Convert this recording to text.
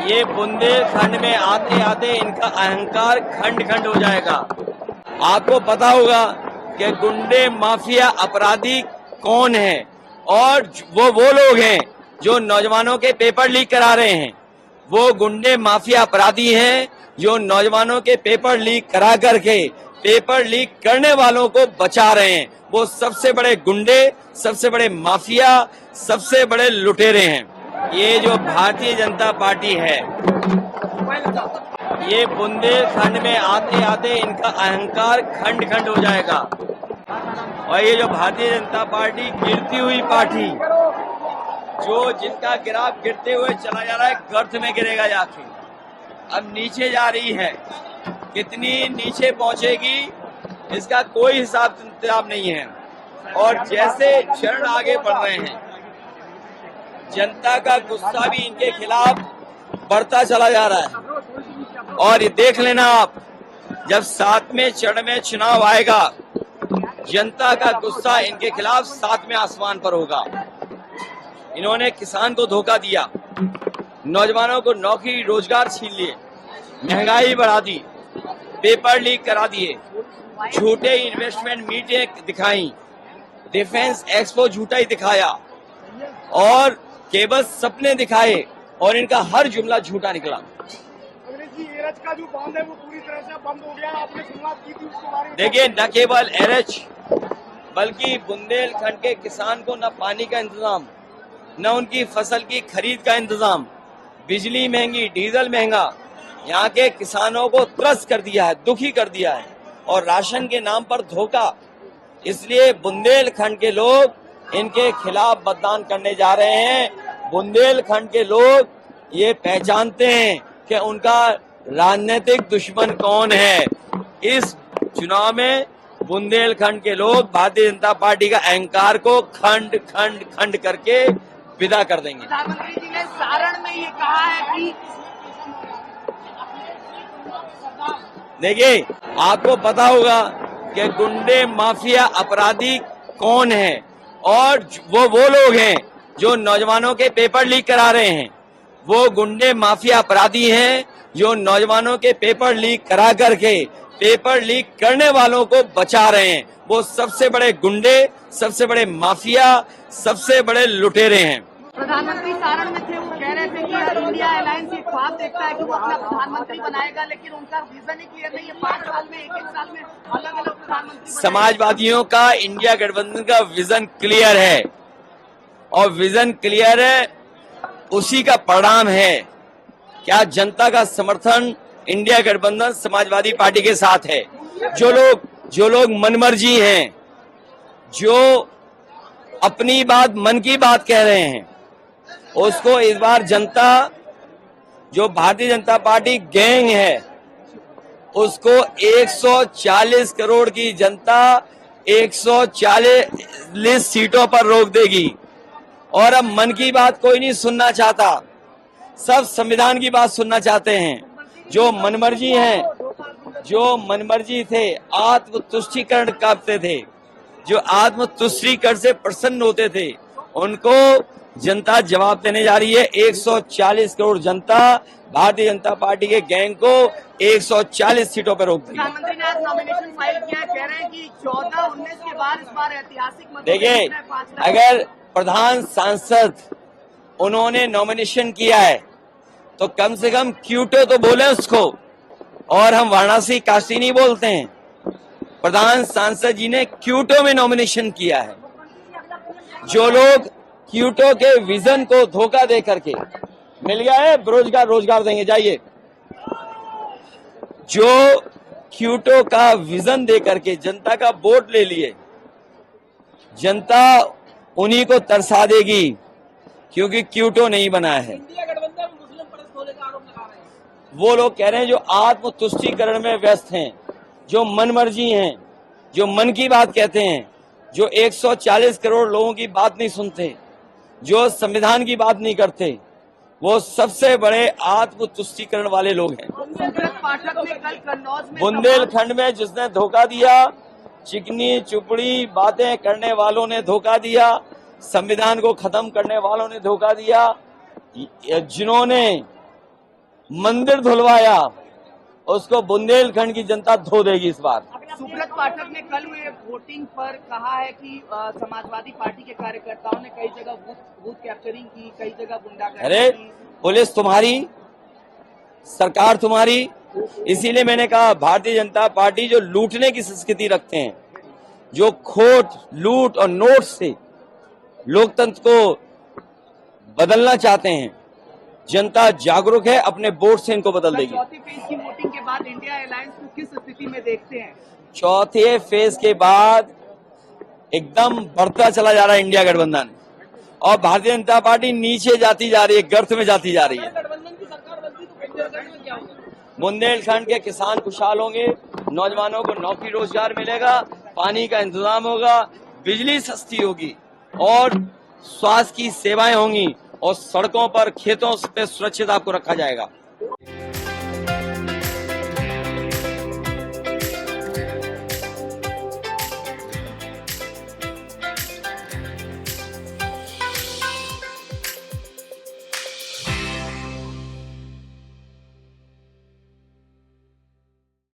ये बुंदेलखंड में आते आते इनका अहंकार खंड खंड हो जाएगा। आपको पता होगा कि गुंडे माफिया अपराधी कौन है, और वो लोग हैं जो नौजवानों के पेपर लीक करा रहे हैं। वो गुंडे माफिया अपराधी हैं जो नौजवानों के पेपर लीक करा करके पेपर लीक करने वालों को बचा रहे हैं। वो सबसे बड़े गुंडे, सबसे बड़े माफिया, सबसे बड़े लुटेरे हैं। ये जो भारतीय जनता पार्टी है, ये बुंदेलखंड में आते आते इनका अहंकार खंड खंड हो जाएगा। और ये जो भारतीय जनता पार्टी गिरती हुई पार्टी, जो जिनका ग्राफ गिरते हुए चला जा रहा है, गर्त में गिरेगा जाके, अब नीचे जा रही है। कितनी नीचे पहुंचेगी इसका कोई हिसाब किताब नहीं है। और जैसे क्षण आगे बढ़ रहे हैं, जनता का गुस्सा भी इनके खिलाफ बढ़ता चला जा रहा है। और ये देख लेना आप, जब 7वें चरण में चुनाव आएगा, जनता का गुस्सा इनके खिलाफ 7वें आसमान पर होगा। इन्होंने किसान को धोखा दिया, नौजवानों को नौकरी रोजगार छीन लिए, महंगाई बढ़ा दी, पेपर लीक करा दिए, झूठे इन्वेस्टमेंट मीटिंग दिखाई, डिफेंस एक्सपो झूठा ही दिखाया, और केवल सपने दिखाए, और इनका हर जुमला झूठा निकला। एरच का जो बांध है वो पूरी तरह से बंद हो गया। आपने शुरुआत की थी उसके बारे में। देखिए, न केवल एरच बल्कि बुंदेलखंड के किसान को न पानी का इंतजाम, न उनकी फसल की खरीद का इंतजाम, बिजली महंगी, डीजल महंगा, यहाँ के किसानों को त्रस्त कर दिया है, दुखी कर दिया है, और राशन के नाम पर धोखा। इसलिए बुंदेलखंड के लोग इनके खिलाफ मतदान करने जा रहे हैं। बुंदेलखंड के लोग ये पहचानते हैं कि उनका राजनीतिक दुश्मन कौन है। इस चुनाव में बुंदेलखंड के लोग भारतीय जनता पार्टी का अहंकार को खंड खंड खंड करके विदा कर देंगे। प्रधानमंत्री जी ने सारण में ये कहा है कि देखिए, आपको पता होगा कि गुंडे माफिया अपराधी कौन है, और वो लोग हैं जो नौजवानों के पेपर लीक करा रहे हैं। वो गुंडे माफिया अपराधी हैं जो नौजवानों के पेपर लीक करा करके पेपर लीक करने वालों को बचा रहे हैं। वो सबसे बड़े गुंडे, सबसे बड़े माफिया, सबसे बड़े लुटेरे हैं। प्रधानमंत्री सारण में थे, वो कह रहे थे कि इंडिया अलायंस एक ख्वाब देखता है कि वो अपना प्रधानमंत्री बनाएगा, लेकिन उनका विजन ही क्लियर नहीं है। 5 साल में, एक साल में अलग अलग प्रधानमंत्री। समाजवादियों का इंडिया गठबंधन का विजन क्लियर है, और विजन क्लियर है, उसी का परिणाम है क्या जनता का समर्थन इंडिया गठबंधन समाजवादी पार्टी के साथ है। जो लोग मनमर्जी हैं, जो अपनी बात, मन की बात कह रहे हैं, उसको इस बार जनता, जो भारतीय जनता पार्टी गैंग है, उसको 140 करोड़ की जनता 140 सीटों पर रोक देगी। और अब मन की बात कोई नहीं सुनना चाहता, सब संविधान की बात सुनना चाहते हैं। जो मनमर्जी हैं, जो मनमर्जी थे, आत्मतुष्टीकरण करते थे, जो आत्मतुष्टीकरण से प्रसन्न होते थे, उनको जनता जवाब देने जा रही है। 140 करोड़ जनता भारतीय जनता पार्टी के गैंग को 140 सीटों पर रोक देगी। प्रधानमंत्री ने आज नॉमिनेशन फाइल किया, कह रहे हैं कि 14-19 के बाद इस बार ऐतिहासिक। देखिए, अगर प्रधान सांसद उन्होंने नॉमिनेशन किया है तो कम से कम क्यूटो तो बोले उसको, और हम वाराणसी काशी नहीं बोलते हैं। प्रधान सांसद जी ने क्यूटो में नॉमिनेशन किया है। जो लोग क्यूटो के विजन को धोखा दे करके, मिल गया है रोजगार देंगे, जाइए, जो क्यूटो का विजन दे करके जनता का वोट ले लिए, जनता उन्हीं को तरसा देगी, क्योंकि क्यूटो नहीं बना है। वो लोग कह रहे हैं जो आत्मतुष्टीकरण में व्यस्त हैं, जो मनमर्जी हैं, जो मन की बात कहते हैं, जो 140 करोड़ लोगों की बात नहीं सुनते, जो संविधान की बात नहीं करते, वो सबसे बड़े आत्मतुष्टीकरण वाले लोग हैं। बुंदेलखंड में जिसने धोखा दिया, चिकनी चुपड़ी बातें करने वालों ने धोखा दिया, संविधान को खत्म करने वालों ने धोखा दिया, जिन्होंने मंदिर धुलवाया, उसको बुंदेलखंड की जनता धो देगी इस बार। सुब्रत पाठक ने कल हुए वोटिंग पर कहा है कि समाजवादी पार्टी के कार्यकर्ताओं ने कई जगह बूथ कैप्चरिंग की, कई जगह गुंडागर्दी अरे की। पुलिस तुम्हारी, सरकार तुम्हारी, इसीलिए मैंने कहा भारतीय जनता पार्टी जो लूटने की संस्कृति रखते हैं, जो खोट, लूट और नोट से लोकतंत्र को बदलना चाहते हैं, जनता जागरूक है, अपने वोट से इनको बदल देगी। चौथी फेज की वोटिंग के बाद इंडिया अलायंस को किस स्थिति में देखते हैं? चौथे फेज के बाद एकदम बढ़ता चला जा रहा है इंडिया गठबंधन, और भारतीय जनता पार्टी नीचे जाती जा रही है, गर्त में जाती जा रही है। गठबंधन की सरकार बनती तो बुंदेलखंड में क्या होगा? बुंदेलखंड के किसान खुशहाल होंगे, नौजवानों को नौकरी रोजगार मिलेगा, पानी का इंतजाम होगा, बिजली सस्ती होगी और स्वास्थ्य की सेवाएं होंगी और सड़कों पर, खेतों पे सुरक्षित आपको रखा जाएगा।